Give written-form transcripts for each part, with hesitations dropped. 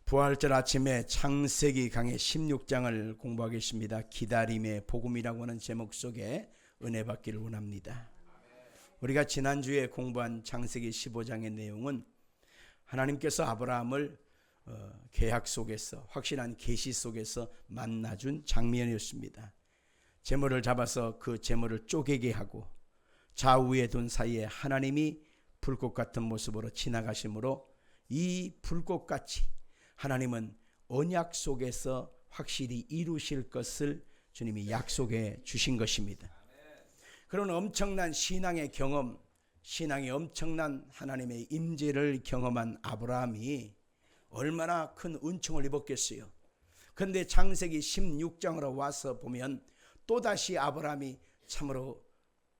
부활절 아침에 창세기 강의 16장을 공부하겠습니다. 기다림의 복음이라고 하는 제목 속에 은혜 받기를 원합니다. 우리가 지난주에 공부한 창세기 15장의 내용은 하나님께서 아브라함을 계약 속에서, 확실한 계시 속에서 만나준 장면이었습니다. 제물을 잡아서 그 제물을 쪼개게 하고 좌우에 둔 사이에 하나님이 불꽃 같은 모습으로 지나가심으로 이 불꽃같이 하나님은 언약 속에서 확실히 이루실 것을 주님이 약속해 주신 것입니다. 그런 엄청난 신앙의 경험, 신앙의 엄청난 하나님의 임재를 경험한 아브라함이 얼마나 큰 은총을 입었겠어요. 그런데 창세기 16장으로 와서 보면 또다시 아브라함이 참으로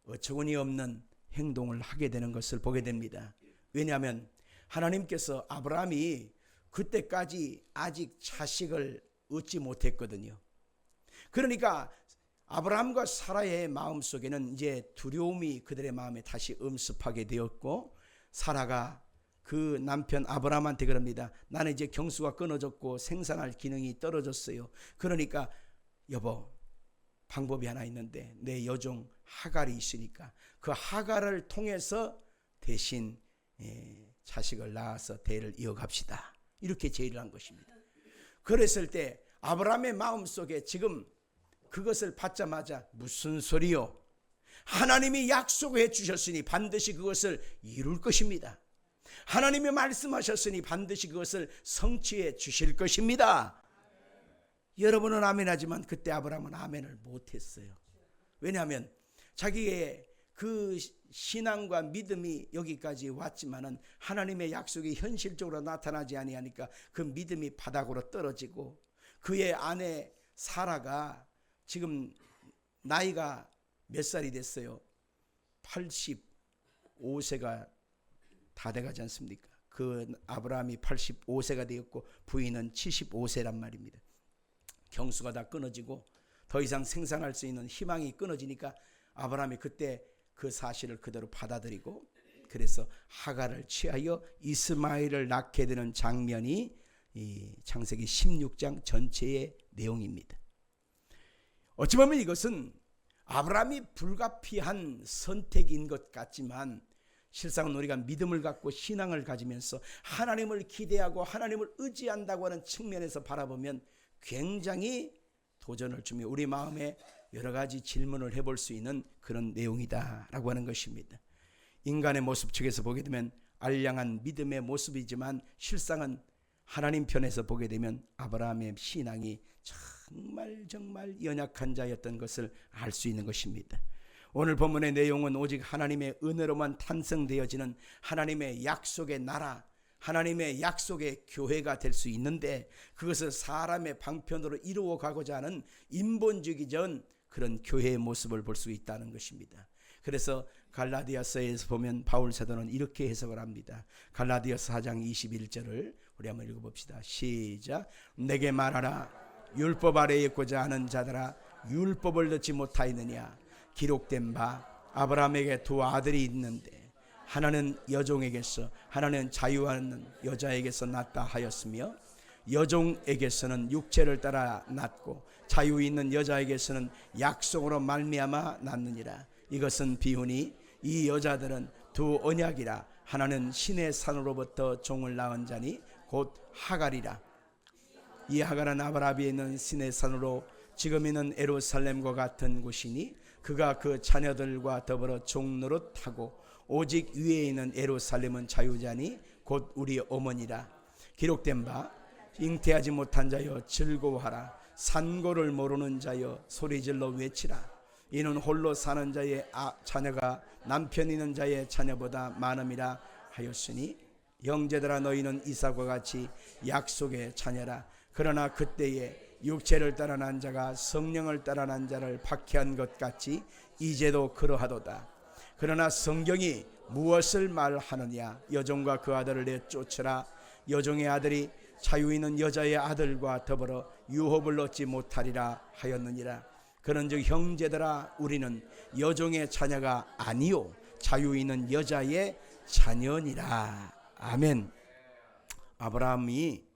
어처구니 없는 행동을 하게 되는 것을 보게 됩니다. 왜냐하면 하나님께서 아브라함이 그때까지 아직 자식을 얻지 못했거든요. 그러니까 아브라함과 사라의 마음속에는 이제 두려움이 그들의 마음에 다시 엄습하게 되었고, 사라가 그 남편 아브라함한테 그럽니다. 나는 이제 경수가 끊어졌고 생산할 기능이 떨어졌어요. 그러니까 여보, 방법이 하나 있는데 내 여종 하갈이 있으니까 그 하갈을 통해서 대신 자식을 낳아서 대를 이어갑시다. 이렇게 제의를 한 것입니다. 그랬을 때 아브라함의 마음속에 지금 그것을 받자마자 무슨 소리요? 하나님이 약속해 주셨으니 반드시 그것을 이룰 것입니다. 하나님이 말씀하셨으니 반드시 그것을 성취해 주실 것입니다. 여러분은 아멘하지만 그때 아브라함은 아멘을 못했어요. 왜냐하면 자기의 그 신앙과 믿음이 여기까지 왔지만은 하나님의 약속이 현실적으로 나타나지 아니하니까 그 믿음이 바닥으로 떨어지고, 그의 아내 사라가 지금 나이가 몇 살이 됐어요? 85세가 다 돼가지 않습니까? 그 아브라함이 85세가 되었고 부인은 75세란 말입니다. 경수가 다 끊어지고 더 이상 생산할 수 있는 희망이 끊어지니까 아브라함이 그때 그 사실을 그대로 받아들이고, 그래서 하갈을 취하여 이스마엘을 낳게 되는 장면이 이 창세기 16장 전체의 내용입니다. 어찌 보면 이것은 아브라함이 불가피한 선택인 것 같지만, 실상은 우리가 믿음을 갖고 신앙을 가지면서 하나님을 기대하고 하나님을 의지한다고 하는 측면에서 바라보면 굉장히 도전을 주며 우리 마음에 여러 가지 질문을 해볼 수 있는 그런 내용이다라고 하는 것입니다. 인간의 모습 측에서 보게 되면 알량한 믿음의 모습이지만 실상은 하나님 편에서 보게 되면 아브라함의 신앙이 정말 연약한 자였던 것을 알 수 있는 것입니다. 오늘 본문의 내용은 오직 하나님의 은혜로만 탄생되어지는 하나님의 약속의 나라, 하나님의 약속의 교회가 될 수 있는데, 그것을 사람의 방편으로 이루어가고자 하는 인본주의적 그런 교회의 모습을 볼 수 있다는 것입니다. 그래서 갈라디아서에서 보면 바울 사도는 이렇게 해석을 합니다. 갈라디아서 4장 21절을 우리 한번 읽어봅시다. 시작. 내게 말하라. 율법 아래에 있고자 하는 자들아, 율법을 듣지 못하였느냐? 기록된 바 아브라함에게 두 아들이 있는데 하나는 여종에게서 하나는 자유하는 여자에게서 낳다 하였으며, 여종에게서는 육체를 따라 낳고 자유 있는 여자에게서는 약속으로 말미암아 낳느니라. 이것은 비유니 이 여자들은 두 언약이라. 하나는 신의 산으로부터 종을 낳은 자니 곧 하갈이라. 이 하갈은 아브라함에 있는 신의 산으로 지금 있는 예루살렘과 같은 곳이니 그가 그 자녀들과 더불어 종노릇하고, 오직 위에 있는 예루살렘은 자유자니 곧 우리 어머니라. 기록된 바 잉태하지 못한 자여 즐거워하라. 산고를 모르는 자여 소리질러 외치라. 이는 홀로 사는 자의 자녀가 남편 있는 자의 자녀보다 많음이라 하였으니, 형제들아 너희는 이삭과 같이 약속의 자녀라. 그러나 그때에 육체를 따라 난 자가 성령을 따라 난 자를 박해한 것 같이 이제도 그러하도다. 그러나 성경이 무엇을 말하느냐? 여종과 그 아들을 내쫓으라. 여종의 아들이 자유 있는 여자의 아들과 더불어 유업을 얻지 못하리라 하였느니라. 그런즉 형제들아, 우리는 여종의 자녀가 아니요 자유 있는 여자의 자녀니라. 아멘. 아브라함이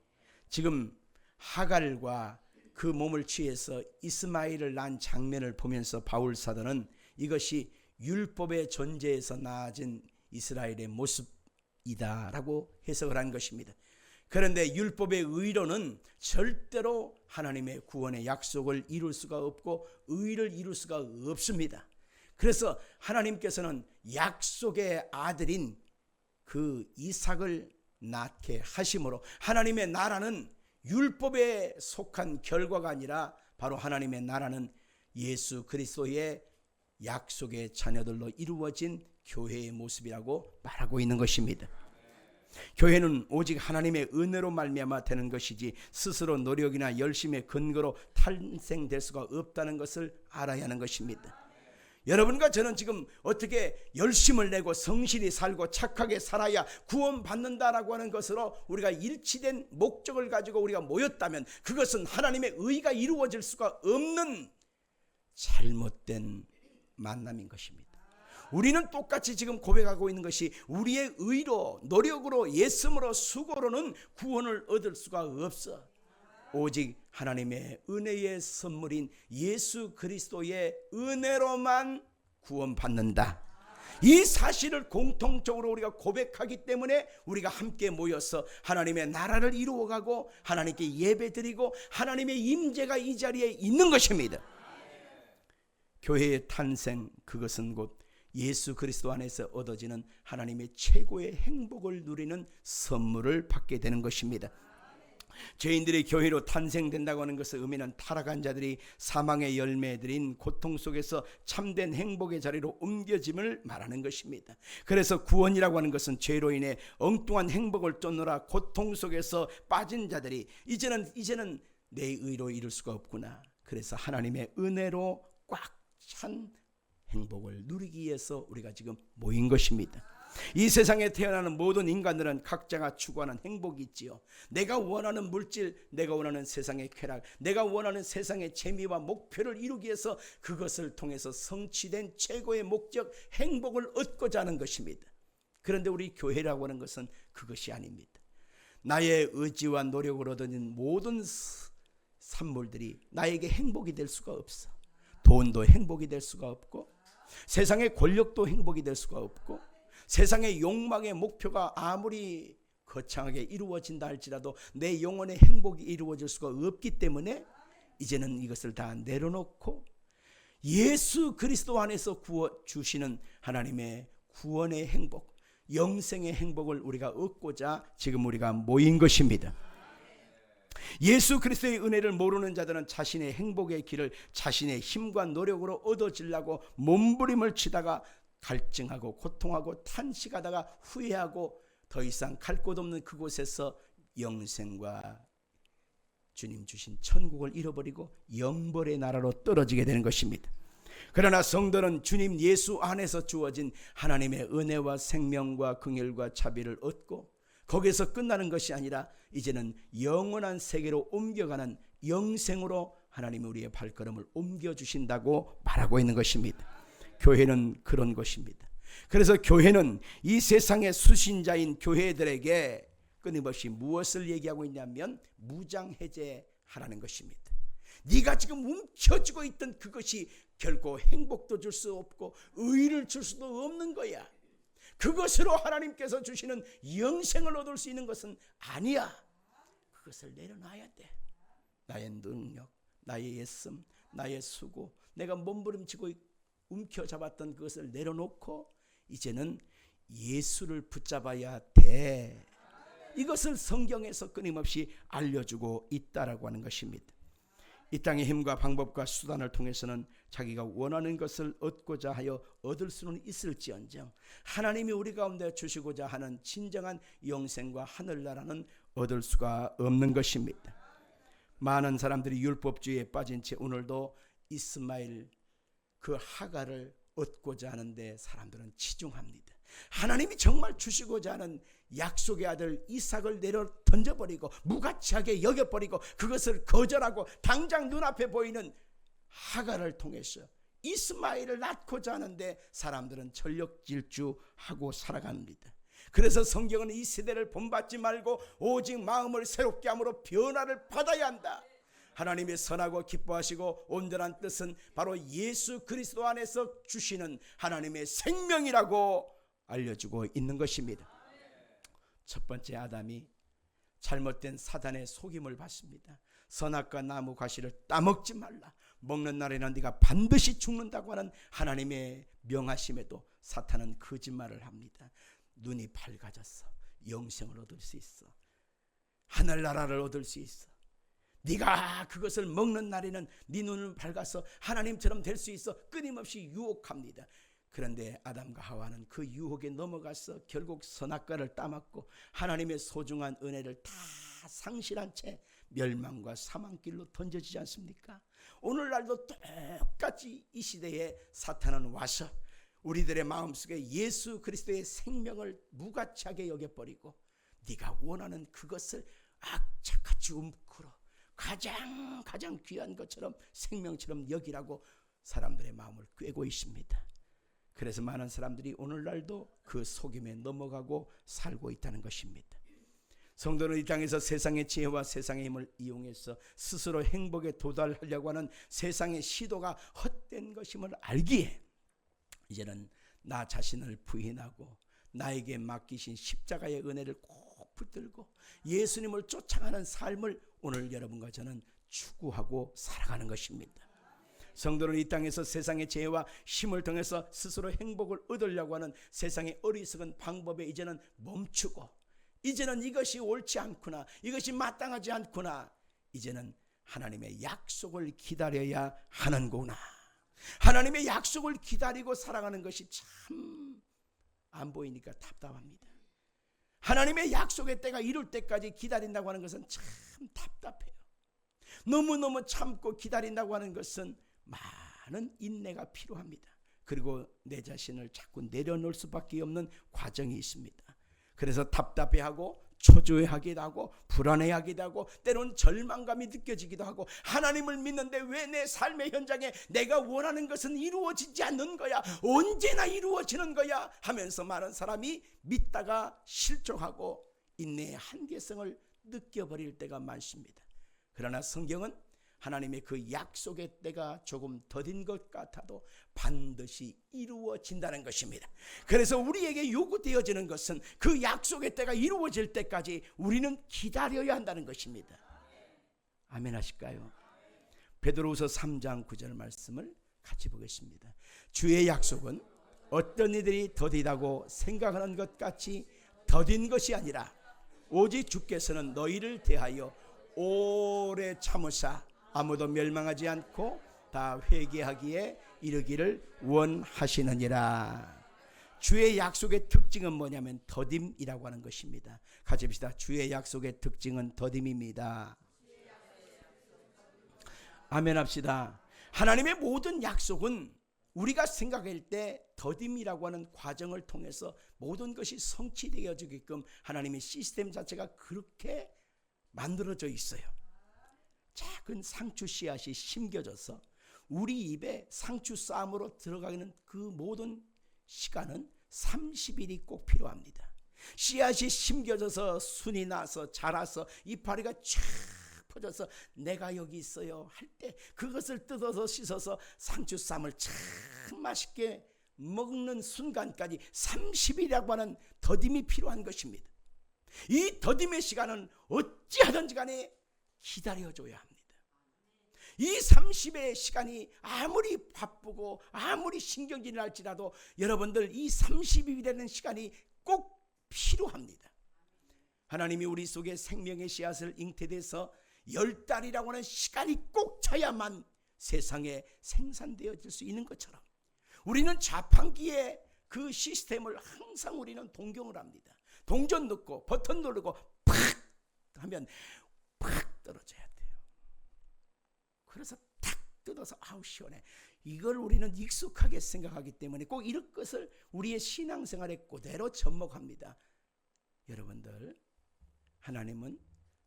지금 하갈과 그 몸을 취해서 이스마엘을 낳은 장면을 보면서 바울 사도는 이것이 율법의 존재에서 나아진 이스라엘의 모습이다라고 해석을 한 것입니다. 그런데 율법의 의로는 절대로 하나님의 구원의 약속을 이룰 수가 없고 의를 이룰 수가 없습니다. 그래서 하나님께서는 약속의 아들인 그 이삭을 낳게 하심으로 하나님의 나라는 율법에 속한 결과가 아니라 바로 하나님의 나라는 예수 그리스도의 약속의 자녀들로 이루어진 교회의 모습이라고 말하고 있는 것입니다. 교회는 오직 하나님의 은혜로 말미암아 되는 것이지 스스로 노력이나 열심의 근거로 탄생될 수가 없다는 것을 알아야 하는 것입니다. 여러분과 저는 지금 어떻게 열심을 내고 성실히 살고 착하게 살아야 구원받는다라고 하는 것으로 우리가 일치된 목적을 가지고 우리가 모였다면 그것은 하나님의 의가 이루어질 수가 없는 잘못된 만남인 것입니다. 우리는 똑같이 지금 고백하고 있는 것이 우리의 의로 노력으로 예씀으로 수고로는 구원을 얻을 수가 없어. 오직 하나님의 은혜의 선물인 예수 그리스도의 은혜로만 구원받는다. 이 사실을 공통적으로 우리가 고백하기 때문에 우리가 함께 모여서 하나님의 나라를 이루어가고 하나님께 예배드리고 하나님의 임재가 이 자리에 있는 것입니다. 교회의 탄생, 그것은 곧 예수 그리스도 안에서 얻어지는 하나님의 최고의 행복을 누리는 선물을 받게 되는 것입니다. 죄인들이 교회로 탄생된다고 하는 것의 의미는 타락한 자들이 사망의 열매들인 고통 속에서 참된 행복의 자리로 옮겨짐을 말하는 것입니다. 그래서 구원이라고 하는 것은 죄로 인해 엉뚱한 행복을 쫓느라 고통 속에서 빠진 자들이 이제는 내 의로 이룰 수가 없구나. 그래서 하나님의 은혜로 꽉 찬 행복을 누리기 위해서 우리가 지금 모인 것입니다. 이 세상에 태어나는 모든 인간들은 각자가 추구하는 행복이 있지요. 내가 원하는 물질, 내가 원하는 세상의 쾌락, 내가 원하는 세상의 재미와 목표를 이루기 위해서 그것을 통해서 성취된 최고의 목적, 행복을 얻고자 하는 것입니다. 그런데 우리 교회라고 하는 것은 그것이 아닙니다. 나의 의지와 노력으로 얻은 모든 산물들이 나에게 행복이 될 수가 없어. 돈도 행복이 될 수가 없고 세상의 권력도 행복이 될 수가 없고 세상의 욕망의 목표가 아무리 거창하게 이루어진다 할지라도 내 영혼의 행복이 이루어질 수가 없기 때문에 이제는 이것을 다 내려놓고 예수 그리스도 안에서 주시는 하나님의 구원의 행복, 영생의 행복을 우리가 얻고자 지금 우리가 모인 것입니다. 예수 그리스도의 은혜를 모르는 자들은 자신의 행복의 길을 자신의 힘과 노력으로 얻어지려고 몸부림을 치다가 갈증하고 고통하고 탄식하다가 후회하고 더 이상 갈 곳 없는 그곳에서 영생과 주님 주신 천국을 잃어버리고 영벌의 나라로 떨어지게 되는 것입니다. 그러나 성도는 주님 예수 안에서 주어진 하나님의 은혜와 생명과 긍휼과 자비를 얻고 거기에서 끝나는 것이 아니라 이제는 영원한 세계로 옮겨가는 영생으로 하나님이 우리의 발걸음을 옮겨주신다고 말하고 있는 것입니다. 교회는 그런 것입니다. 그래서 교회는 이 세상의 수신자인 교회들에게 끊임없이 무엇을 얘기하고 있냐면 무장해제하라는 것입니다. 네가 지금 움켜쥐고 있던 그것이 결코 행복도 줄 수 없고 의를 줄 수도 없는 거야. 그것으로 하나님께서 주시는 영생을 얻을 수 있는 것은 아니야. 그것을 내려놔야 돼. 나의 능력, 나의 예씀, 나의 수고, 내가 몸부림치고 움켜잡았던 그것을 내려놓고 이제는 예수를 붙잡아야 돼. 이것을 성경에서 끊임없이 알려주고 있다라고 하는 것입니다. 이 땅의 힘과 방법과 수단을 통해서는 자기가 원하는 것을 얻고자 하여 얻을 수는 있을지언정 하나님이 우리 가운데 주시고자 하는 진정한 영생과 하늘나라는 얻을 수가 없는 것입니다. 많은 사람들이 율법주의에 빠진 채 오늘도 이스마엘 그 하갈을 얻고자 하는데 사람들은 치중합니다. 하나님이 정말 주시고자 하는 약속의 아들 이삭을 내려 던져버리고 무가치하게 여겨버리고 그것을 거절하고 당장 눈앞에 보이는 하갈을 통해서 이스마엘을 낳고자 하는데 사람들은 전력질주하고 살아갑니다. 그래서 성경은 이 세대를 본받지 말고 오직 마음을 새롭게 함으로 변화를 받아야 한다. 하나님의 선하고 기뻐하시고 온전한 뜻은 바로 예수 그리스도 안에서 주시는 하나님의 생명이라고 알려주고 있는 것입니다. 첫 번째, 아담이 잘못된 사단의 속임을 받습니다. 선악과 나무 과실을 따먹지 말라, 먹는 날에는 네가 반드시 죽는다고 하는 하나님의 명하심에도 사탄은 거짓말을 합니다. 눈이 밝아졌어, 영생을 얻을 수 있어, 하늘나라를 얻을 수 있어, 네가 그것을 먹는 날에는 네 눈을 밝아서 하나님처럼 될 수 있어, 끊임없이 유혹합니다. 그런데 아담과 하와는 그 유혹에 넘어가서 결국 선악과를 따먹고 하나님의 소중한 은혜를 다 상실한 채 멸망과 사망길로 던져지지 않습니까? 오늘날도 똑같이 이 시대에 사탄은 와서 우리들의 마음속에 예수 그리스도의 생명을 무가치하게 여겨버리고 네가 원하는 그것을 악착같이 움크러 가장 귀한 것처럼 생명처럼 여기라고 사람들의 마음을 꿰고 있습니다. 그래서 많은 사람들이 오늘날도 그 속임에 넘어가고 살고 있다는 것입니다. 성도는 이 땅에서 세상의 지혜와 세상의 힘을 이용해서 스스로 행복에 도달하려고 하는 세상의 시도가 헛된 것임을 알기에 이제는 나 자신을 부인하고 나에게 맡기신 십자가의 은혜를 꼭 붙들고 예수님을 쫓아가는 삶을 오늘 여러분과 저는 추구하고 살아가는 것입니다. 성도는 이 땅에서 세상의 지혜와 힘을 통해서 스스로 행복을 얻으려고 하는 세상의 어리석은 방법에 이제는 멈추고, 이제는 이것이 옳지 않구나, 이것이 마땅하지 않구나, 이제는 하나님의 약속을 기다려야 하는구나, 하나님의 약속을 기다리고 살아가는 것이 참 안 보이니까 답답합니다. 하나님의 약속의 때가 이룰 때까지 기다린다고 하는 것은 참 답답해요. 너무너무 참고 기다린다고 하는 것은 많은 인내가 필요합니다. 그리고 내 자신을 자꾸 내려놓을 수밖에 없는 과정이 있습니다. 그래서 답답해하고 초조해하기도 하고 불안해하기도 하고 때로는 절망감이 느껴지기도 하고, 하나님을 믿는데 왜 내 삶의 현장에 내가 원하는 것은 이루어지지 않는 거야, 언제나 이루어지는 거야 하면서 많은 사람이 믿다가 실족하고 인내의 한계성을 느껴버릴 때가 많습니다. 그러나 성경은 하나님의 그 약속의 때가 조금 더딘 것 같아도 반드시 이루어진다는 것입니다. 그래서 우리에게 요구되어지는 것은 그 약속의 때가 이루어질 때까지 우리는 기다려야 한다는 것입니다. 아멘 하실까요? 베드로후서 3장 9절 말씀을 같이 보겠습니다. 주의 약속은 어떤 이들이 더디다고 생각하는 것 같이 더딘 것이 아니라 오직 주께서는 너희를 대하여 오래 참으사 아무도 멸망하지 않고 다 회개하기에 이르기를 원하시느니라. 주의 약속의 특징은 뭐냐면 더딤이라고 하는 것입니다. 같이 봅시다. 주의 약속의 특징은 더딤입니다. 아멘 합시다. 하나님의 모든 약속은 우리가 생각할 때 더딤이라고 하는 과정을 통해서 모든 것이 성취되어지게끔 하나님의 시스템 자체가 그렇게 만들어져 있어요. 작은 상추 씨앗이 심겨져서 우리 입에 상추 쌈으로 들어가는 그 모든 시간은 30일이 꼭 필요합니다. 씨앗이 심겨져서 순이 나서 자라서 이파리가 쫙 퍼져서 내가 여기 있어요 할 때 그것을 뜯어서 씻어서 상추 쌈을 참 맛있게 먹는 순간까지 30일이라고 하는 더딤이 필요한 것입니다. 이 더딤의 시간은 어찌하든지 간에 기다려줘야 합니다. 이 30의 시간이 아무리 바쁘고 아무리 신경질이 날지라도 여러분들 이 30일이라는 시간이 꼭 필요합니다. 하나님이 우리 속에 생명의 씨앗을 잉태돼서 10달이라고 하는 시간이 꼭 차야만 세상에 생산되어질 수 있는 것처럼 우리는 자판기의 그 시스템을 항상 우리는 동경을 합니다. 동전 넣고 버튼 누르고 팍 하면 팍 떨어져야 돼요. 그래서 탁 뜯어서 아우 시원해. 이걸 우리는 익숙하게 생각하기 때문에 꼭 이런 것을 우리의 신앙생활에 그대로 접목합니다. 여러분들, 하나님은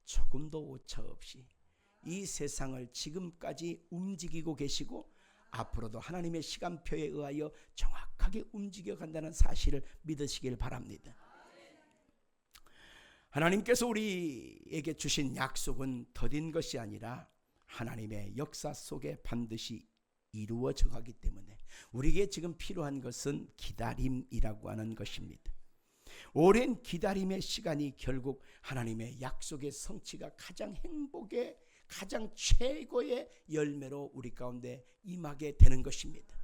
조금도 오차 없이 이 세상을 지금까지 움직이고 계시고 앞으로도 하나님의 시간표에 의하여 정확하게 움직여 간다는 사실을 믿으시길 바랍니다. 하나님께서 우리에게 주신 약속은 더딘 것이 아니라 하나님의 역사 속에 반드시 이루어져 가기 때문에 우리에게 지금 필요한 것은 기다림이라고 하는 것입니다. 오랜 기다림의 시간이 결국 하나님의 약속의 성취가 가장 행복의 가장 최고의 열매로 우리 가운데 임하게 되는 것입니다.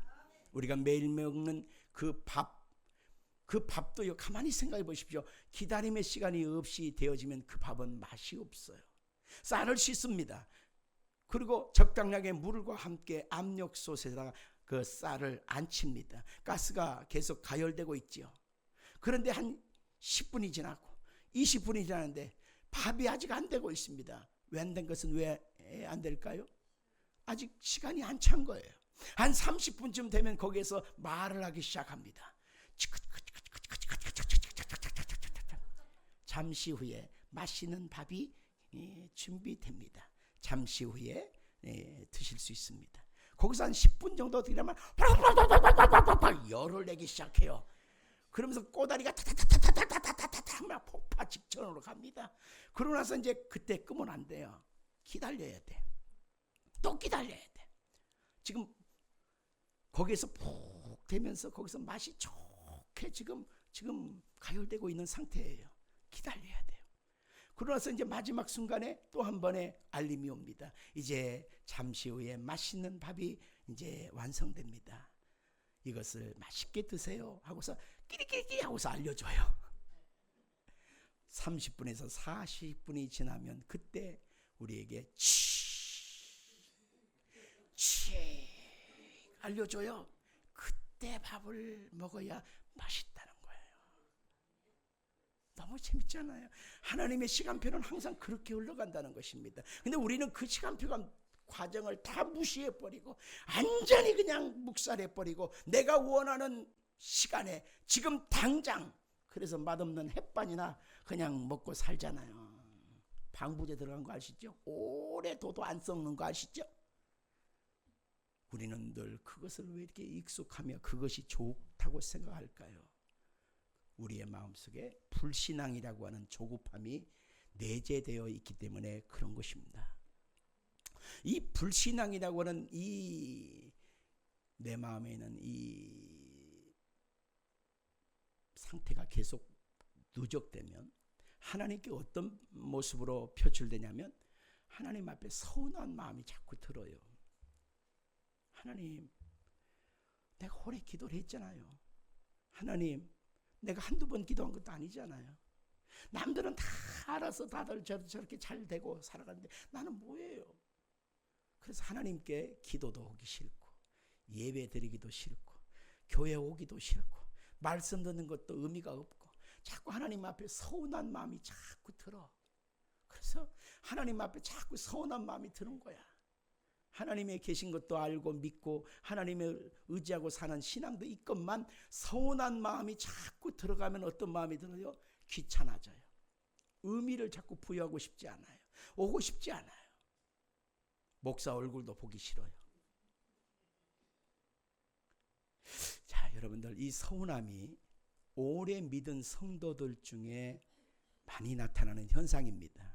우리가 매일 먹는 그 밥도요, 가만히 생각해 보십시오. 기다림의 시간이 없이 되어지면 그 밥은 맛이 없어요. 쌀을 씻습니다. 그리고 적당량의 물과 함께 압력솥에다가 그 쌀을 안칩니다. 가스가 계속 가열되고 있죠. 그런데 한 10분이 지나고 20분이 지났는데 밥이 아직 안 되고 있습니다. 왜 안 된 것은 왜 안 될까요? 아직 시간이 안 찬 거예요. 한 30분쯤 되면 거기에서 말을 하기 시작합니다. 잠시 후에 맛있는 밥이 준비됩니다. 잠시 후에 드실 수 있습니다. 거기서 한 10분 정도 되려면 열을 내기 시작해요. 그러면서 꼬다리가 타타타타타타타타타 막 폭파 직전으로 갑니다. 그러고 나서 이제 그때 끄면 안 돼요. 기다려야 돼. 또 기다려야 돼. 지금 거기에서 푹 되면서 거기서 맛이 좋게 지금 가열되고 있는 상태예요. 기다려야 돼요. 그러고 나서 이제 마지막 순간에 또 한 번의 알림이 옵니다. 이제 잠시 후에 맛있는 밥이 이제 완성됩니다. 이것을 맛있게 드세요 하고서 끼리끼리 하고서 알려줘요. 30분에서 40분이 지나면 그때 우리에게 알려줘요. 그때 밥을 먹어야 맛있다는 거예요. 너무 재밌잖아요. 하나님의 시간표는 항상 그렇게 흘러간다는 것입니다. 근데 우리는 그 시간표가 과정을 다 무시해버리고 완전히 그냥 묵살해버리고 내가 원하는 시간에 지금 당장, 그래서 맛없는 햇반이나 그냥 먹고 살잖아요. 방부제 들어간 거 아시죠? 오래 둬도 안 썩는 거 아시죠? 우리는 늘 그것을 왜 이렇게 익숙하며 그것이 좋다고 생각할까요? 우리의 마음속에 불신앙이라고 하는 조급함이 내재되어 있기 때문에 그런 것입니다. 이 불신앙이라고 하는 내 마음에 있는 이 상태가 계속 누적되면 하나님께 어떤 모습으로 표출되냐면 하나님 앞에 서운한 마음이 자꾸 들어요. 하나님, 내가 오래 기도를 했잖아요. 하나님, 내가 한두 번 기도한 것도 아니잖아요. 남들은 다 알아서 다들 저렇게 잘 되고 살아가는데 나는 뭐예요? 그래서 하나님께 기도도 하기 싫고 예배 드리기도 싫고 교회 오기도 싫고 말씀 듣는 것도 의미가 없고 자꾸 하나님 앞에 서운한 마음이 자꾸 들어. 그래서 하나님 앞에 자꾸 서운한 마음이 드는 거야. 하나님의 계신 것도 알고 믿고 하나님을 의지하고 사는 신앙도 있건만 서운한 마음이 자꾸 들어가면 어떤 마음이 들어요? 귀찮아져요. 의미를 자꾸 부여하고 싶지 않아요. 오고 싶지 않아요. 목사 얼굴도 보기 싫어요. 자, 여러분들, 이 서운함이 오래 믿은 성도들 중에 많이 나타나는 현상입니다.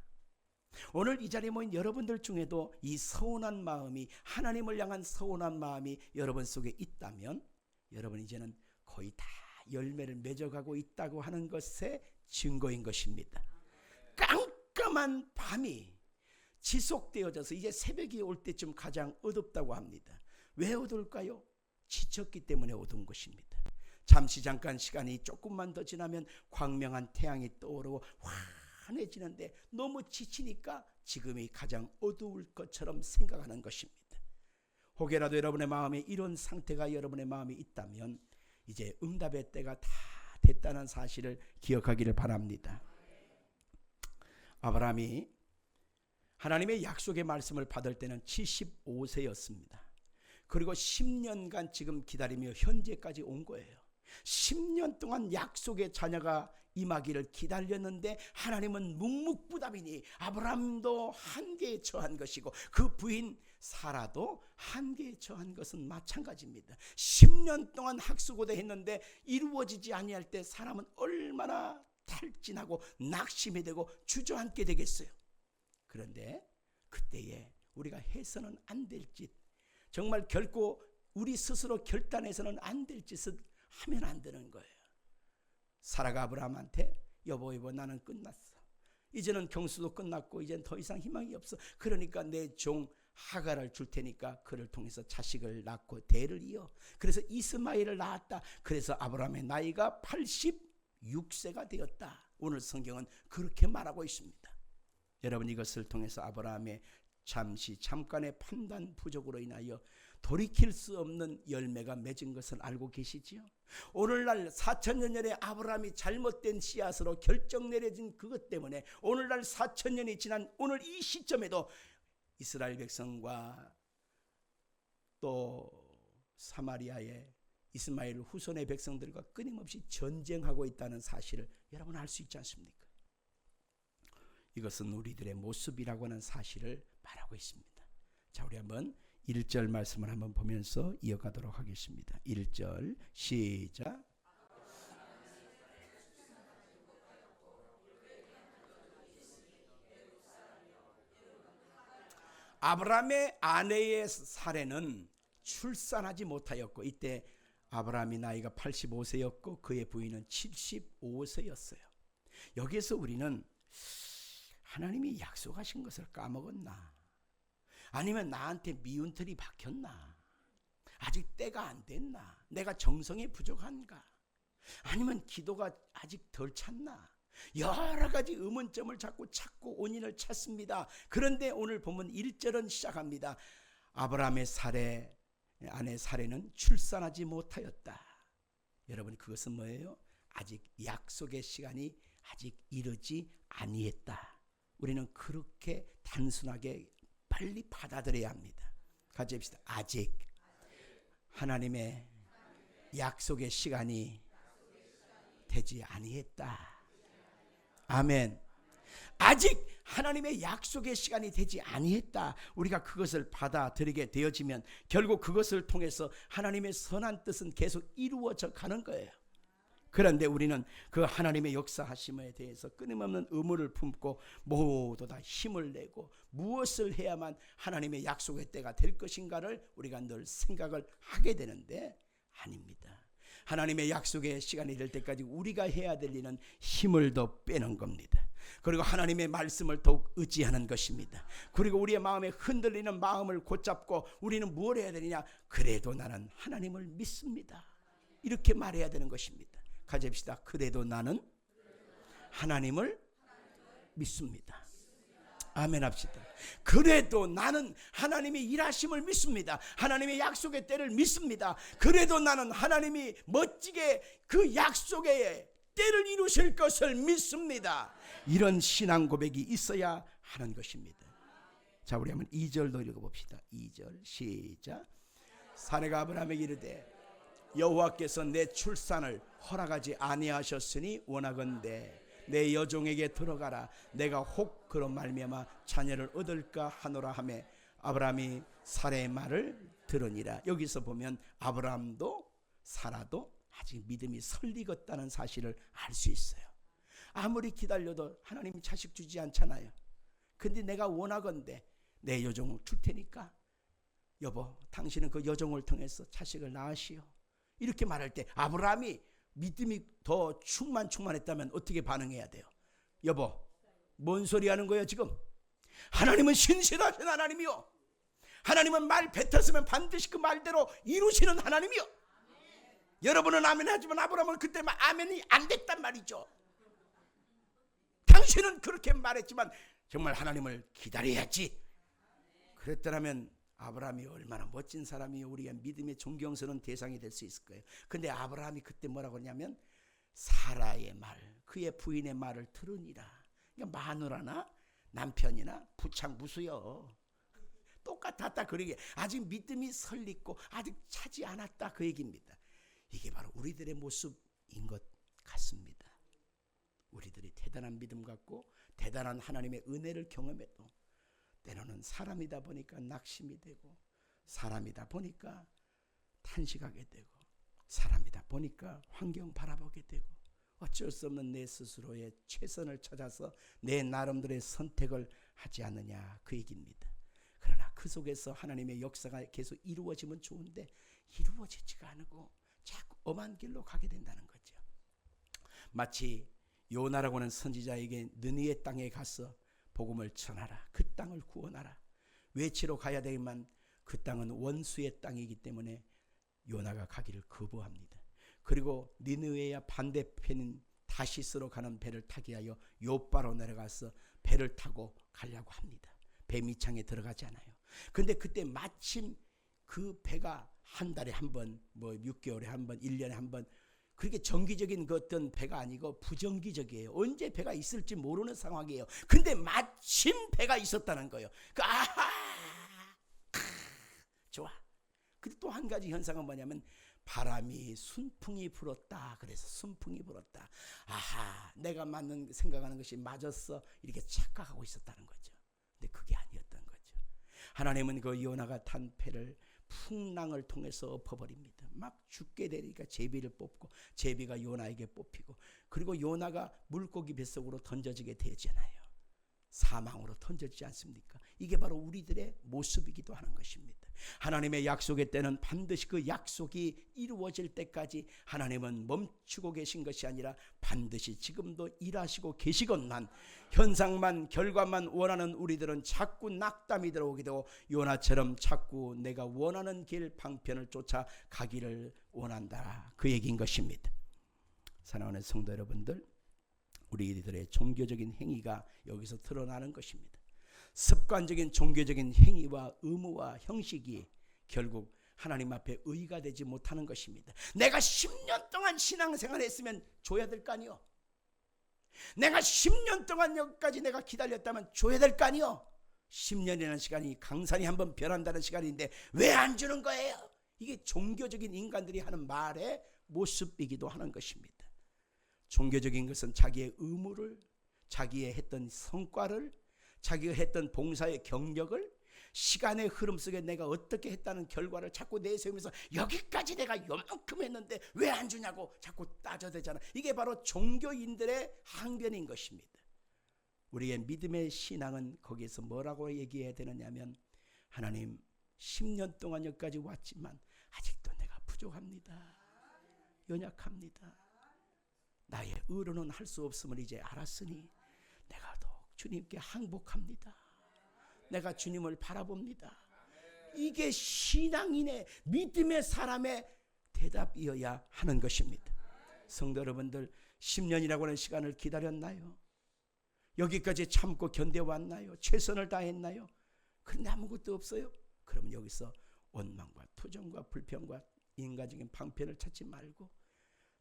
오늘 이 자리에 모인 여러분들 중에도 이 서운한 마음이, 하나님을 향한 서운한 마음이 여러분 속에 있다면 여러분 이제는 거의 다 열매를 맺어가고 있다고 하는 것의 증거인 것입니다. 깜깜한 밤이 지속되어져서 이제 새벽이 올 때쯤 가장 어둡다고 합니다. 왜 어두울까요? 지쳤기 때문에 어두운 것입니다. 잠깐 시간이 조금만 더 지나면 광명한 태양이 떠오르고 환해지는데 너무 지치니까 지금이 가장 어두울 것처럼 생각하는 것입니다. 혹여라도 여러분의 마음에 이런 상태가 여러분의 마음에 있다면 이제 응답의 때가 다 됐다는 사실을 기억하기를 바랍니다. 아브라함이 하나님의 약속의 말씀을 받을 때는 75세였습니다. 그리고 10년간 지금 기다리며 현재까지 온 거예요. 10년 동안 약속의 자녀가 임하기를 기다렸는데 하나님은 묵묵부답이니 아브라함도 한계에 처한 것이고 그 부인 사라도 한계에 처한 것은 마찬가지입니다. 10년 동안 학수고대 했는데 이루어지지 아니할 때 사람은 얼마나 탈진하고 낙심이 되고 주저앉게 되겠어요. 그런데 그때에 우리가 해서는 안 될 짓, 정말 결코 우리 스스로 결단해서는 안 될 짓을 하면 안 되는 거예요. 사라가 아브라함한테 여보 나는 끝났어. 이제는 경수도 끝났고 이제는 더 이상 희망이 없어. 그러니까 내 종 하갈을 줄 테니까 그를 통해서 자식을 낳고 대를 이어. 그래서 이스마엘을 낳았다. 그래서 아브라함의 나이가 86세가 되었다. 오늘 성경은 그렇게 말하고 있습니다. 여러분, 이것을 통해서 아브라함의 잠깐의 판단 부족으로 인하여 돌이킬 수 없는 열매가 맺은 것을 알고 계시지요? 오늘날 4000년 전에 아브라함이 잘못된 씨앗으로 결정 내려진 그것 때문에 오늘날 4000년이 지난 오늘 이 시점에도 이스라엘 백성과 또 사마리아의 이스마엘 후손의 백성들과 끊임없이 전쟁하고 있다는 사실을 여러분 알 수 있지 않습니까? 이것은 우리들의 모습이라고 하는 사실을 말하고 있습니다. 자, 우리 한번 1절 말씀을 한번 보면서 이어가도록 하겠습니다. 1절 시작. 아브라함의 아내의 사례는 출산하지 못하였고, 이때 아브라함이 나이가 85세였고 그의 부인은 75세였어요. 여기에서 우리는 하나님이 약속하신 것을 까먹었나? 아니면 나한테 미운털이 박혔나? 아직 때가 안 됐나? 내가 정성이 부족한가? 아니면 기도가 아직 덜 찼나? 여러 가지 의문점을 자꾸 찾고 원인을 찾습니다. 그런데 오늘 보면 1절은 시작합니다. 아브라함의 아내 사례는 출산하지 못하였다. 여러분, 그것은 뭐예요? 아직 약속의 시간이 아직 이르지 아니했다. 우리는 그렇게 단순하게 빨리 받아들여야 합니다. 같이 합시다. 아직 하나님의 약속의 시간이 되지 아니했다. 아멘. 아직 하나님의 약속의 시간이 되지 아니했다. 우리가 그것을 받아들이게 되어지면 결국 그것을 통해서 하나님의 선한 뜻은 계속 이루어져 가는 거예요. 그런데 우리는 그 하나님의 역사하심에 대해서 끊임없는 의무를 품고 모두 다 힘을 내고 무엇을 해야만 하나님의 약속의 때가 될 것인가를 우리가 늘 생각을 하게 되는데 아닙니다. 하나님의 약속의 시간이 될 때까지 우리가 해야 될 일은 힘을 더 빼는 겁니다. 그리고 하나님의 말씀을 더욱 의지하는 것입니다. 그리고 우리의 마음에 흔들리는 마음을 곧잡고 우리는 뭘 해야 되느냐? 그래도 나는 하나님을 믿습니다. 이렇게 말해야 되는 것입니다. 가집시다. 그래도 나는 하나님을 믿습니다. 아멘 합시다. 그래도 나는 하나님의 일하심을 믿습니다. 하나님의 약속의 때를 믿습니다. 그래도 나는 하나님이 멋지게 그 약속의 때를 이루실 것을 믿습니다. 이런 신앙 고백이 있어야 하는 것입니다. 자, 우리 한번 2절도 읽어봅시다. 2절 시작. 사내가 아브라함에게 이르되 여호와께서 내 출산을 허락하지 아니하셨으니 원하건대 내 여종에게 들어가라. 내가 혹 그런 말미암아 자녀를 얻을까 하노라 하며 아브라함이 사라의 말을 들으니라. 여기서 보면 아브라함도 사라도 아직 믿음이 설익었다는 사실을 알 수 있어요. 아무리 기다려도 하나님이 자식 주지 않잖아요. 근데 내가 원하건대 내 여종을 줄 테니까 여보 당신은 그 여종을 통해서 자식을 낳으시오. 이렇게 말할 때 아브라함이 믿음이 더 충만했다면 어떻게 반응해야 돼요? 여보 뭔 소리 하는 거예요 지금? 하나님은 신실하신 하나님이요, 하나님은 말 뱉었으면 반드시 그 말대로 이루시는 하나님이요. 여러분은 아멘 하지만 아브라함은 그때 아멘이 안 됐단 말이죠. 당신은 그렇게 말했지만 정말 하나님을 기다려야지 그랬더라면 아브라함이 얼마나 멋진 사람이요, 우리가 믿음의 존경스러운 대상이 될 수 있을 거예요. 근데 아브라함이 그때 뭐라고 하냐면 사라의 말, 그의 부인의 말을 들으니라. 그러니까 마누라나 남편이나 부창부수요 똑같았다 그 얘기. 아직 믿음이 설리고 아직 차지 않았다 그 얘기입니다. 이게 바로 우리들의 모습인 것 같습니다. 우리들이 대단한 믿음 갖고 대단한 하나님의 은혜를 경험해도 때로는 사람이다 보니까 낙심이 되고, 사람이다 보니까 탄식하게 되고, 사람이다 보니까 환경 바라보게 되고, 어쩔 수 없는 내 스스로의 최선을 찾아서 내 나름대로의 선택을 하지 않느냐, 그 얘기입니다. 그러나 그 속에서 하나님의 역사가 계속 이루어지면 좋은데 이루어지지가 않고 자꾸 엄한 길로 가게 된다는 거죠. 마치 요나라고 하는 선지자에게 느니의 땅에 가서 복음을 전하라, 그 땅을 구원하라 외치러 가야 되지만 그 땅은 원수의 땅이기 때문에 요나가 가기를 거부합니다. 그리고 니느웨야 반대편인 다시스로 가는 배를 타기 위하여 요바로 내려가서 배를 타고 가려고 합니다. 배 밑창에 들어가지 않아요. 근데 그때 마침 그 배가 한 달에 한 번, 6개월에 한 번, 1년에 한 번, 그렇게 정기적인 그 어떤 배가 아니고 부정기적이에요. 언제 배가 있을지 모르는 상황이에요. 근데 마침 배가 있었다는 거예요. 좋아. 근데 또 한 가지 현상은 뭐냐면 바람이 순풍이 불었다. 그래서 순풍이 불었다. 아하, 내가 맞는 생각하는 것이 맞았어. 이렇게 착각하고 있었다는 거죠. 근데 그게 아니었던 거죠. 하나님은 그 요나가 탄 배를 풍랑을 통해서 엎어버립니다. 막 죽게 되니까 제비를 뽑고 제비가 요나에게 뽑히고 그리고 요나가 물고기 뱃속으로 던져지게 되잖아요. 사망으로 던져지지 않습니까? 이게 바로 우리들의 모습이기도 하는 것입니다. 하나님의 약속의 때는 반드시 그 약속이 이루어질 때까지 하나님은 멈추고 계신 것이 아니라 반드시 지금도 일하시고 계시건만 현상만 결과만 원하는 우리들은 자꾸 낙담이 들어오게 되고 요나처럼 자꾸 내가 원하는 길 방편을 쫓아 가기를 원한다, 그 얘기인 것입니다. 사랑하는 성도 여러분들, 우리들의 종교적인 행위가 여기서 드러나는 것입니다. 습관적인 종교적인 행위와 의무와 형식이 결국 하나님 앞에 의가 되지 못하는 것입니다. 내가 10년 동안 신앙생활 했으면 줘야 될 거 아니요. 내가 10년 동안 여기까지 내가 기다렸다면 줘야 될 거 아니요. 10년이라는 시간이 강산이 한번 변한다는 시간인데 왜 안 주는 거예요? 이게 종교적인 인간들이 하는 말의 모습이기도 하는 것입니다. 종교적인 것은 자기의 의무를, 자기의 했던 성과를, 자기가 했던 봉사의 경력을, 시간의 흐름 속에 내가 어떻게 했다는 결과를 자꾸 내세우면서 여기까지 내가 요만큼 했는데 왜 안 주냐고 자꾸 따져대잖아. 이게 바로 종교인들의 항변인 것입니다. 우리의 믿음의 신앙은 거기에서 뭐라고 얘기해야 되느냐면 하나님 10년 동안 여기까지 왔지만 아직도 내가 부족합니다. 연약합니다. 나의 의로는 할 수 없음을 이제 알았으니 내가 더욱 주님께 항복합니다. 내가 주님을 바라봅니다. 이게 신앙인의 믿음의 사람의 대답이어야 하는 것입니다. 성도 여러분들, 10년이라고 하는 시간을 기다렸나요? 여기까지 참고 견뎌왔나요? 최선을 다했나요? 그런데 아무것도 없어요? 그럼 여기서 원망과 투정과 불평과 인간적인 방편을 찾지 말고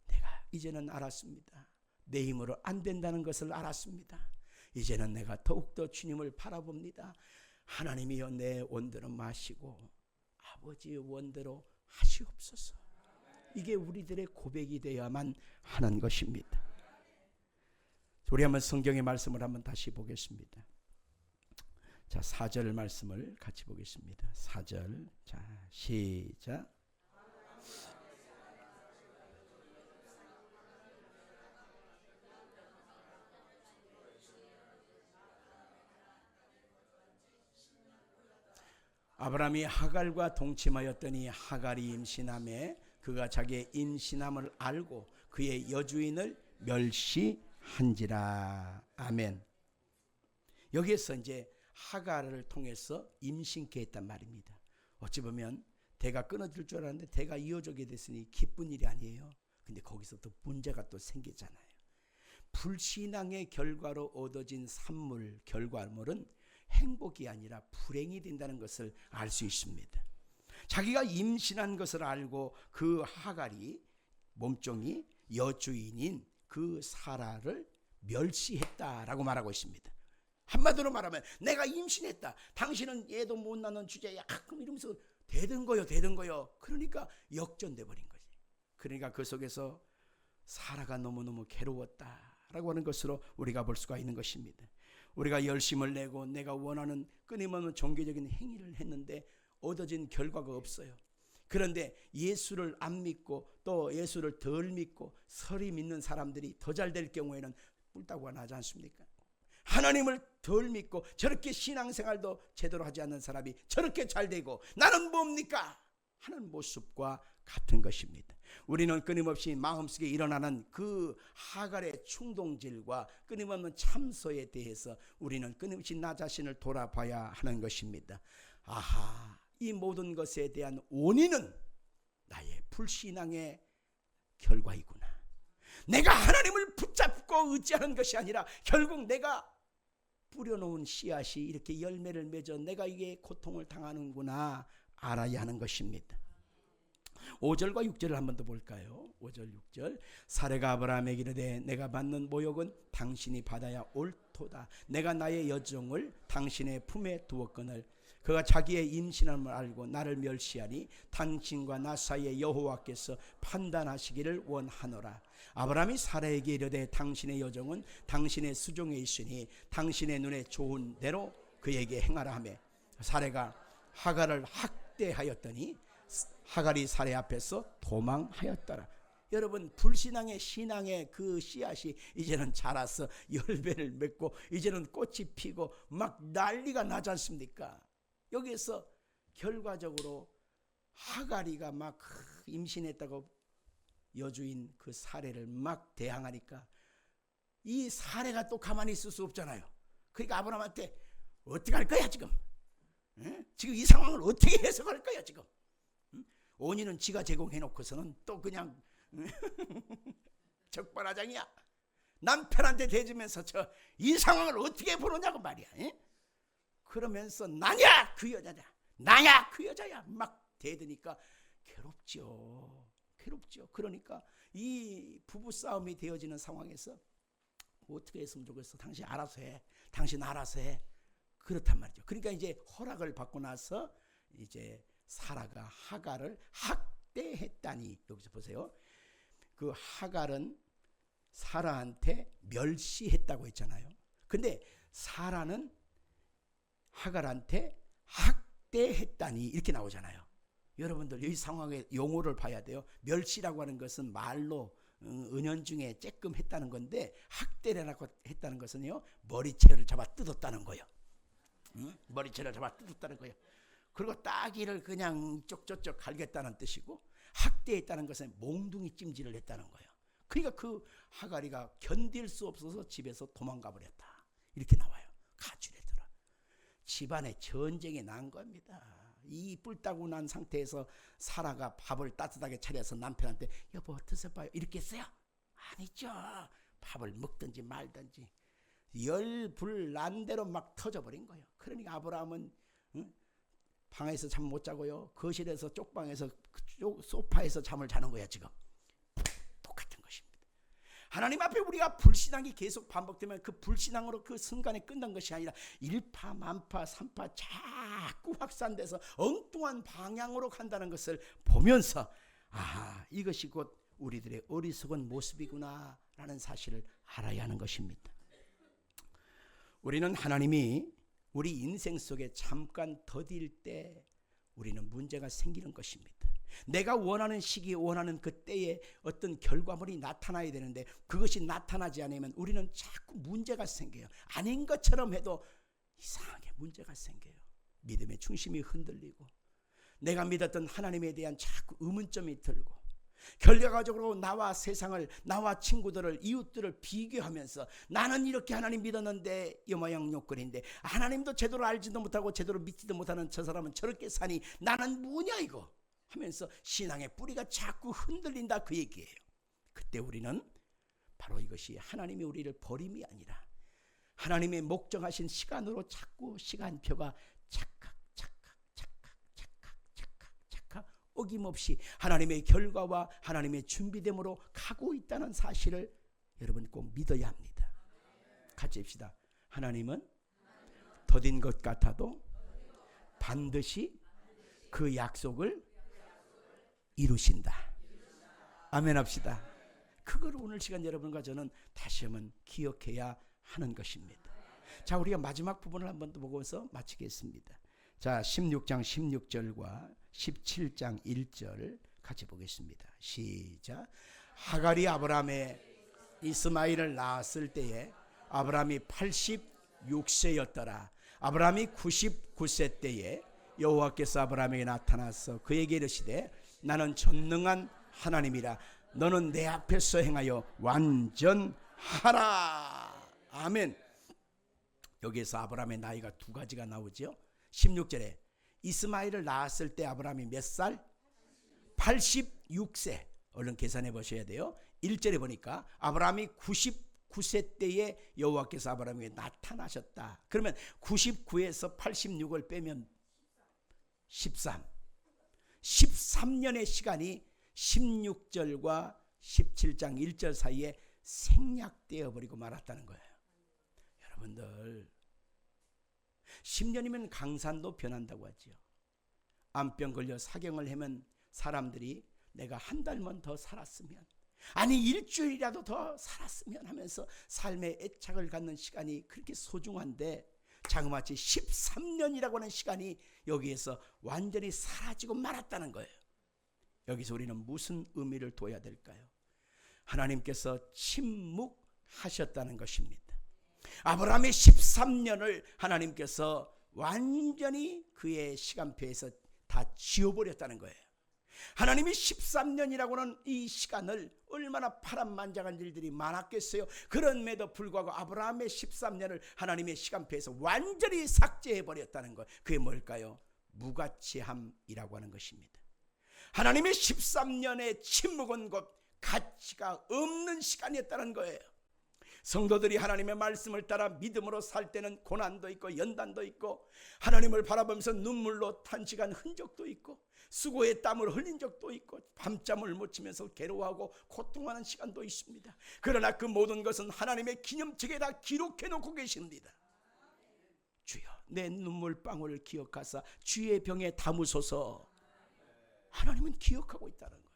내가 이제는 알았습니다. 내 힘으로 안 된다는 것을 알았습니다. 이제는 내가 더욱더 주님을 바라봅니다. 하나님이여 내 원대로 마시고 아버지의 원대로 하시옵소서. 이게 우리들의 고백이 되어야만 하는 것입니다. 우리 한번 성경의 말씀을 한번 다시 보겠습니다. 자, 4절 말씀을 같이 보겠습니다. 4절. 자, 시작. 아브라함이 하갈과 동침하였더니 하갈이 임신함에 그가 자기의 임신함을 알고 그의 여주인을 멸시한지라. 아멘. 여기에서 이제 하갈을 통해서 임신케 했단 말입니다. 어찌 보면 대가 끊어질 줄 알았는데 대가 이어지게 됐으니 기쁜 일이 아니에요. 근데 거기서 또 문제가 또 생기잖아요. 불신앙의 결과로 얻어진 산물, 결과물은 행복이 아니라 불행이 된다는 것을 알 수 있습니다. 자기가 임신한 것을 알고 그 하갈이 몸종이 여주인인 그 사라를 멸시했다라고 말하고 있습니다. 한마디로 말하면 내가 임신했다. 당신은 얘도 못 낳는 주제야. 그럼 이러면서 되던 거요. 그러니까 역전돼 버린 거지. 그러니까 그 속에서 사라가 너무너무 괴로웠다라고 하는 것으로 우리가 볼 수가 있는 것입니다. 우리가 열심을 내고 내가 원하는 끊임없는 종교적인 행위를 했는데 얻어진 결과가 없어요. 그런데 예수를 안 믿고 또 예수를 덜 믿고 서리 믿는 사람들이 더 잘 될 경우에는 뿔따구가 나지 않습니까? 하나님을 덜 믿고 저렇게 신앙생활도 제대로 하지 않는 사람이 저렇게 잘 되고 나는 뭡니까? 하는 모습과 같은 것입니다. 우리는 끊임없이 마음속에 일어나는 그 하갈의 충동질과 끊임없는 참소에 대해서 우리는 끊임없이 나 자신을 돌아봐야 하는 것입니다. 아하, 이 모든 것에 대한 원인은 나의 불신앙의 결과이구나. 내가 하나님을 붙잡고 의지하는 것이 아니라 결국 내가 뿌려놓은 씨앗이 이렇게 열매를 맺어 내가 이게 고통을 당하는구나 알아야 하는 것입니다. 5절과 6절을 한 번 더 볼까요? 5절 6절. 사레가 아브라함에게 이르되 내가 받는 모욕은 당신이 받아야 옳도다. 내가 나의 여종을 당신의 품에 두었거늘 그가 자기의 임신함을 알고 나를 멸시하니 당신과 나 사이에 여호와께서 판단하시기를 원하노라. 아브라함이 사라에게 이르되 당신의 여종은 당신의 수종에 있으니 당신의 눈에 좋은 대로 그에게 행하라 하며 사라가 하갈을 학대하였더니 하갈이 사라 앞에서 도망하였더라. 여러분, 불신앙의 신앙의 그 씨앗이 이제는 자라서 열매를 맺고 이제는 꽃이 피고 막 난리가 나지 않습니까? 여기에서 결과적으로 하갈이가 막 임신했다고 여주인 그 사례를 막 대항하니까 이 사례가 또 가만히 있을 수 없잖아요. 그러니까 아브라함한테 어떻게 할 거야 지금? 지금 이 상황을 어떻게 해석할 거야 지금? 원인은 지가 제공해놓고서는 또 그냥 적반하장이야. 남편한테 대주면서 저 이 상황을 어떻게 보느냐고 말이야. 그러면서 나냐 그 여자냐, 나냐 그 여자야 막 대드니까 괴롭죠. 그러니까 이 부부싸움이 되어지는 상황에서 어떻게 했으면 좋겠어? 당신 알아서 해. 그렇단 말이죠. 그러니까 이제 허락을 받고 나서 이제 사라가 하갈을 학대했다니. 여기서 보세요. 그 하갈은 사라한테 멸시했다고 했잖아요. 근데 사라는 하갈한테 학대했다니 이렇게 나오잖아요. 여러분들 이 상황의 용어를 봐야 돼요. 멸시라고 하는 것은 말로 은연중에 쬐끔 했다는 건데 학대라고 했다는 것은요 머리채를 잡아 뜯었다는 거예요. 머리채를 잡아 뜯었다는 거예요. 그리고 따귀를 그냥 쪽쪽쪽 갈겠다는 뜻이고 학대했다는 것은 몽둥이 찜질을 했다는 거예요. 그러니까 그 하갈이가 견딜 수 없어서 집에서 도망가 버렸다 이렇게 나와요. 가출했더라. 집안에 전쟁이 난 겁니다. 이 뿔따구 난 상태에서 사라가 밥을 따뜻하게 차려서 남편한테 여보 드셔봐요 이렇게 했어요? 아니죠. 밥을 먹든지 말든지 열불 난 대로 막 터져버린 거예요. 그러니까 아브라함은 방에서 잠 못 자고요 거실에서 쪽방에서 소파에서 잠을 자는 거야. 지금 똑같은 것입니다. 하나님 앞에 우리가 불신앙이 계속 반복되면 그 불신앙으로 그 순간에 끝난 것이 아니라 일파만파 삼파 자꾸 확산돼서 엉뚱한 방향으로 간다는 것을 보면서 아, 이것이 곧 우리들의 어리석은 모습이구나 라는 사실을 알아야 하는 것입니다. 우리는 하나님이 우리 인생 속에 잠깐 더딜 때 우리는 문제가 생기는 것입니다. 내가 원하는 시기에 원하는 그때에 어떤 결과물이 나타나야 되는데 그것이 나타나지 않으면 우리는 자꾸 문제가 생겨요. 아닌 것처럼 해도 이상하게 문제가 생겨요. 믿음의 중심이 흔들리고 내가 믿었던 하나님에 대한 자꾸 의문점이 들고 결과적으로 나와 세상을, 나와 친구들을, 이웃들을 비교하면서 나는 이렇게 하나님 믿었는데 여마양욕거리인데 하나님도 제대로 알지도 못하고 제대로 믿지도 못하는 저 사람은 저렇게 사니 나는 뭐냐 이거 하면서 신앙의 뿌리가 자꾸 흔들린다 그 얘기예요. 그때 우리는 바로 이것이 하나님이 우리를 버림이 아니라 하나님의 목정하신 시간으로 자꾸 시간표가 착각 어김없이 하나님의 결과와 하나님의 준비됨으로 가고 있다는 사실을 여러분 꼭 믿어야 합니다. 같이 합시다. 하나님은 더딘 것 같아도 반드시 그 약속을 이루신다. 아멘 합시다. 그걸 오늘 시간 여러분과 저는 다시 한번 기억해야 하는 것입니다. 자, 우리가 마지막 부분을 한번 더 보고서 마치겠습니다. 자, 16장 16절과 17장 1절 같이 보겠습니다. 시작. 하갈이 아브라함의 이스마엘을 낳았을 때에 아브라함이 86세였더라. 아브라함이 99세 때에 여호와께서 아브라함에게 나타나서 그에게 이르시되 나는 전능한 하나님이라. 너는 내 앞에서 행하여 완전하라. 아멘. 여기에서 아브라함의 나이가 두 가지가 나오죠. 16절에 이스마엘을 낳았을 때 아브라함이 몇 살? 86세. 얼른 계산해 보셔야 돼요. 1절에 보니까 아브라함이 99세 때에 여호와께서 아브라함에게 나타나셨다. 그러면 99에서 86을 빼면 13년의 시간이 16절과 17장 1절 사이에 생략되어 버리고 말았다는 거예요. 여러분들 10년이면 강산도 변한다고 하죠. 암병 걸려 사경을 하면 사람들이 내가 한 달만 더 살았으면, 아니 일주일이라도 더 살았으면 하면서 삶의 애착을 갖는 시간이 그렇게 소중한데 자그마치 13년이라고 하는 시간이 여기에서 완전히 사라지고 말았다는 거예요. 여기서 우리는 무슨 의미를 둬야 될까요? 하나님께서 침묵하셨다는 것입니다. 아브라함의 13년을 하나님께서 완전히 그의 시간표에서 다 지워버렸다는 거예요. 하나님이 13년이라고 하는 이 시간을 얼마나 파란만장한 일들이 많았겠어요. 그럼에도 불구하고 아브라함의 13년을 하나님의 시간표에서 완전히 삭제해버렸다는 것. 그게 뭘까요? 무가치함이라고 하는 것입니다. 하나님의 13년의 침묵은 곧 가치가 없는 시간이었다는 거예요. 성도들이 하나님의 말씀을 따라 믿음으로 살 때는 고난도 있고 연단도 있고 하나님을 바라보면서 눈물로 탄식한 흔적도 있고 수고의 땀을 흘린 적도 있고 밤잠을 못 치면서 괴로워하고 고통하는 시간도 있습니다. 그러나 그 모든 것은 하나님의 기념책에 다 기록해 놓고 계십니다. 주여 내 눈물방울을 기억하사 주의 병에 담으소서. 하나님은 기억하고 있다는 거예요.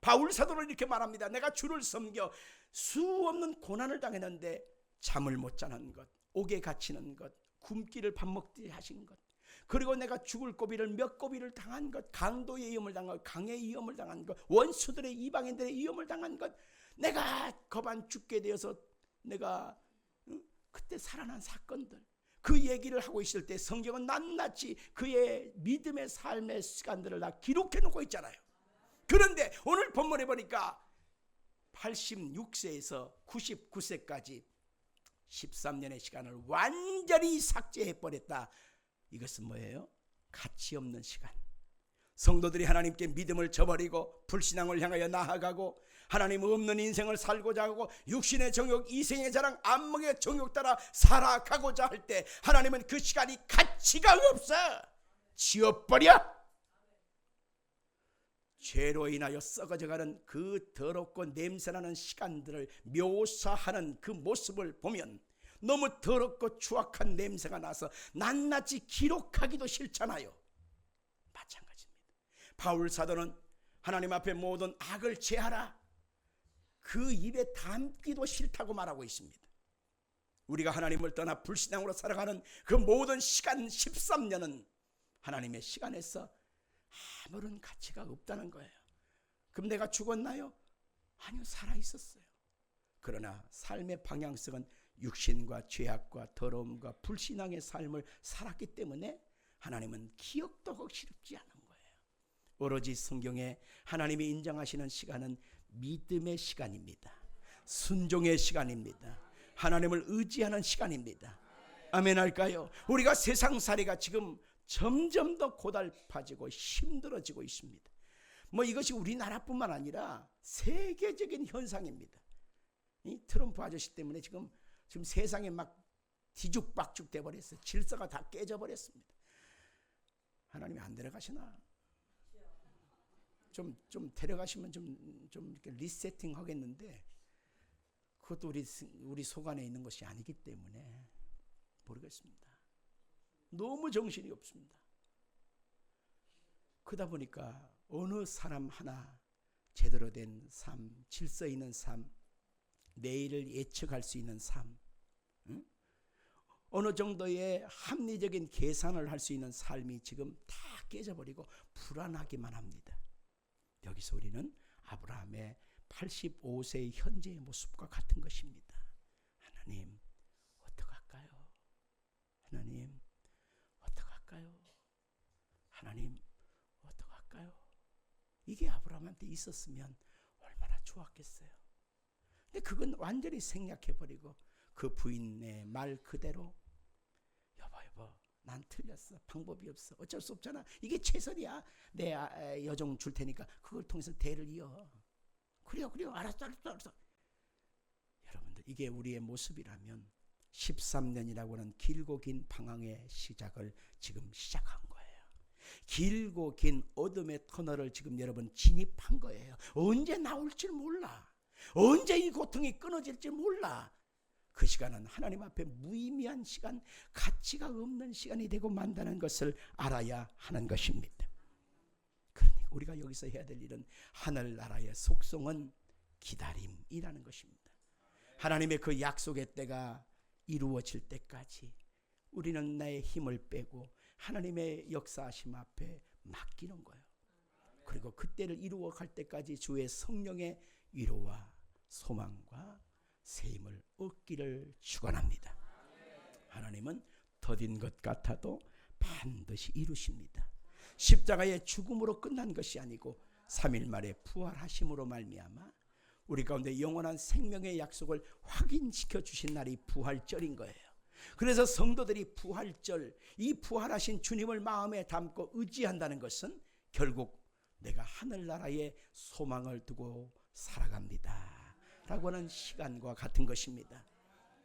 바울 사도는 이렇게 말합니다. 내가 주를 섬겨 수없는 고난을 당했는데 잠을 못 자는 것, 옥에 갇히는 것, 굶기를 밥 먹지 하신 것, 그리고 내가 죽을 고비를 몇 고비를 당한 것, 강도의 위험을 당한 것, 강의 위험을 당한 것, 원수들의 이방인들의 위험을 당한 것, 내가 거반 죽게 되어서 내가 그때 살아난 사건들, 그 얘기를 하고 있을 때 성경은 낱낱이 그의 믿음의 삶의 시간들을 다 기록해 놓고 있잖아요. 그런데 오늘 본문에 보니까 86세에서 99세까지 13년의 시간을 완전히 삭제해버렸다. 이것은 뭐예요? 가치 없는 시간. 성도들이 하나님께 믿음을 저버리고 불신앙을 향하여 나아가고 하나님 없는 인생을 살고자 하고 육신의 정욕, 이생의 자랑, 안목의 정욕 따라 살아가고자 할 때 하나님은 그 시간이 가치가 없어. 지워버려. 죄로 인하여 썩어져가는 그 더럽고 냄새나는 시간들을 묘사하는 그 모습을 보면 너무 더럽고 추악한 냄새가 나서 낱낱이 기록하기도 싫잖아요. 마찬가지입니다. 바울 사도는 하나님 앞에 모든 악을 제하라, 그 입에 담기도 싫다고 말하고 있습니다. 우리가 하나님을 떠나 불신앙으로 살아가는 그 모든 시간 13년은 하나님의 시간에서 아무런 가치가 없다는 거예요. 그럼 내가 죽었나요? 아니요, 살아있었어요. 그러나 삶의 방향성은 육신과 죄악과 더러움과 불신앙의 삶을 살았기 때문에 하나님은 기억도 하기 쉽지 않은 거예요. 오로지 성경에 하나님이 인정하시는 시간은 믿음의 시간입니다. 순종의 시간입니다. 하나님을 의지하는 시간입니다. 아멘 할까요? 우리가 세상살이가 지금 점점 더 고달파지고 힘들어지고 있습니다. 뭐 이것이 우리나라뿐만 아니라 세계적인 현상입니다. 이 트럼프 아저씨 때문에 지금 세상에 막 뒤죽박죽 돼버렸어요. 질서가 다 깨져버렸습니다. 하나님이 안 데려가시나? 좀 데려가시면 좀 이렇게 리세팅 하겠는데 그것도 우리 속 안에 있는 것이 아니기 때문에 모르겠습니다. 너무 정신이 없습니다. 그러다 보니까 어느 사람 하나 제대로 된 삶, 질서 있는 삶, 내일을 예측할 수 있는 삶, 응? 어느 정도의 합리적인 계산을 할 수 있는 삶이 지금 다 깨져버리고 불안하기만 합니다. 여기서 우리는 아브라함의 85세의 현재의 모습과 같은 것입니다. 하나님 어떡할까요? 하나님 어떡할까요? 하나님 어떡할까요? 이게 아브라함한테 있었으면 얼마나 좋았겠어요. 근데 그건 완전히 생략해버리고 그 부인의 말 그대로 여보 난 틀렸어. 방법이 없어. 어쩔 수 없잖아. 이게 최선이야. 내 여종 줄 테니까 그걸 통해서 대를 이어. 그래요 알았어. 여러분들 이게 우리의 모습이라면 13년이라고 하는 길고 긴 방황의 시작을 지금 시작한 거예요. 길고 긴 어둠의 터널을 지금 여러분 진입한 거예요. 언제 나올지 몰라. 언제 이 고통이 끊어질지 몰라. 그 시간은 하나님 앞에 무의미한 시간, 가치가 없는 시간이 되고 만다는 것을 알아야 하는 것입니다. 그러니까 우리가 여기서 해야 될 일은 하늘나라의 속성은 기다림이라는 것입니다. 하나님의 그 약속의 때가 이루어질 때까지 우리는 나의 힘을 빼고 하나님의 역사하심 앞에 맡기는 거예요. 그리고 그때를 이루어갈 때까지 주의 성령의 위로와 소망과 세임을 얻기를 축원합니다. 하나님은 더딘 것 같아도 반드시 이루십니다. 십자가의 죽음으로 끝난 것이 아니고 3일 만에 부활하심으로 말미암아 우리 가운데 영원한 생명의 약속을 확인시켜 주신 날이 부활절인 거예요. 그래서 성도들이 부활절, 이 부활하신 주님을 마음에 담고 의지한다는 것은 결국 내가 하늘나라에 소망을 두고 살아갑니다 라고 하는 시간과 같은 것입니다.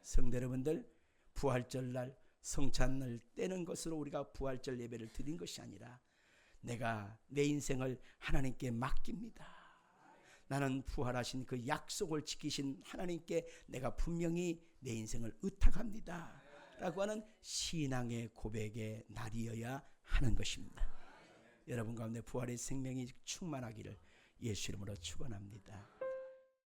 성도 여러분들, 부활절날 성찬을 떼는 것으로 우리가 부활절 예배를 드린 것이 아니라 내가 내 인생을 하나님께 맡깁니다. 나는 부활하신 그 약속을 지키신 하나님께 내가 분명히 내 인생을 의탁합니다 라고 하는 신앙의 고백의 날이어야 하는 것입니다. 여러분 가운데 부활의 생명이 충만하기를 예수 이름으로 축원합니다.